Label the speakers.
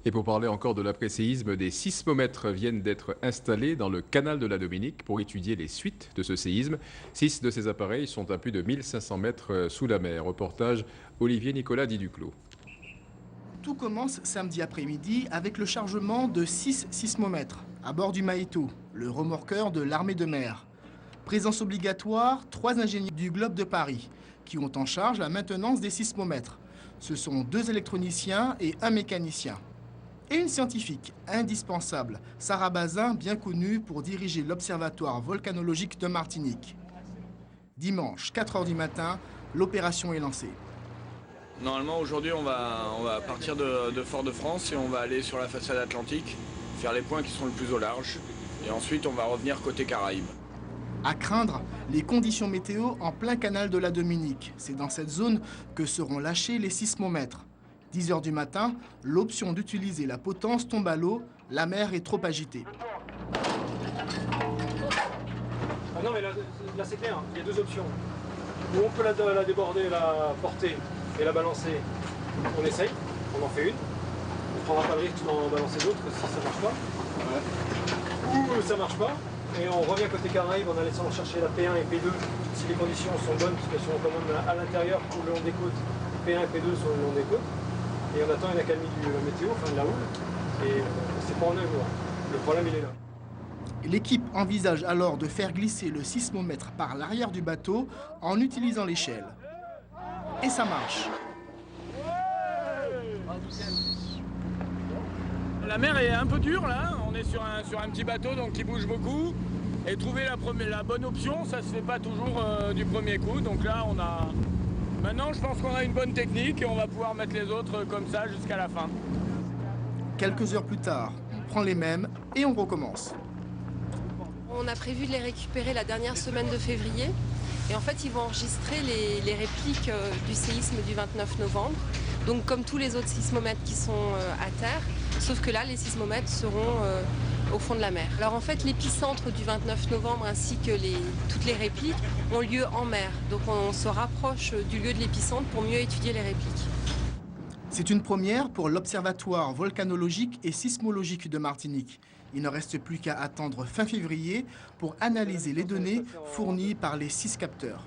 Speaker 1: Et pour parler encore de l'après-séisme, des sismomètres viennent d'être installés dans le canal de la Dominique pour étudier les suites de ce séisme. 6 de ces appareils sont à plus de 1500 mètres sous la mer. Reportage Olivier Nicolas Diduclos.
Speaker 2: Tout commence samedi après-midi avec le chargement de 6 sismomètres à bord du Maeto, le remorqueur de l'armée de mer. Présence obligatoire, 3 ingénieurs du Globe de Paris qui ont en charge la maintenance des sismomètres. Ce sont 2 électroniciens et 1 mécanicien. Et une scientifique indispensable, Sarah Bazin, bien connue pour diriger l'Observatoire volcanologique de Martinique. Dimanche, 4 h du matin, l'opération est lancée.
Speaker 3: Normalement, aujourd'hui, on va partir de Fort-de-France et on va aller sur la façade atlantique, faire les points qui sont le plus au large. Et ensuite, on va revenir côté Caraïbes.
Speaker 2: À craindre, les conditions météo en plein canal de la Dominique. C'est dans cette zone que seront lâchés les sismomètres. 10 h du matin, l'option d'utiliser la potence tombe à l'eau. La mer est trop agitée.
Speaker 4: Ah non, mais là c'est clair, il y a 2 options. Ou on peut la déborder, la porter et la balancer. On essaye, on en fait une. On ne prendra pas le risque d'en balancer d'autres si ça ne marche pas. Ouais. Ou ça ne marche pas. Et on revient côté Caraïbes en allant chercher la P1 et P2 si les conditions sont bonnes, parce qu'elles sont quand même à l'intérieur ou le long des côtes. P1 et P2 sont le long des côtes. Et on attend une accalmie du météo, enfin de la houle. Et c'est pas en un jour. Le problème, il est là.
Speaker 2: L'équipe envisage alors de faire glisser le sismomètre par l'arrière du bateau en utilisant l'échelle. Et ça marche.
Speaker 3: La mer est un peu dure là, on est sur un petit bateau donc qui bouge beaucoup. Et trouver la bonne option, ça se fait pas toujours du premier coup. Donc là, maintenant je pense qu'on a une bonne technique et on va pouvoir mettre les autres comme ça jusqu'à la fin.
Speaker 2: Quelques heures plus tard, on prend les mêmes et on recommence.
Speaker 5: On a prévu de les récupérer la dernière semaine de février. Et en fait, ils vont enregistrer les répliques du séisme du 29 novembre. Donc comme tous les autres sismomètres qui sont à terre, sauf que là, les sismomètres seront au fond de la mer. Alors en fait, l'épicentre du 29 novembre ainsi que toutes les répliques ont lieu en mer. Donc on se rapproche du lieu de l'épicentre pour mieux étudier les répliques.
Speaker 2: C'est une première pour l'Observatoire volcanologique et sismologique de Martinique. Il ne reste plus qu'à attendre fin février pour analyser les données fournies par les 6 capteurs.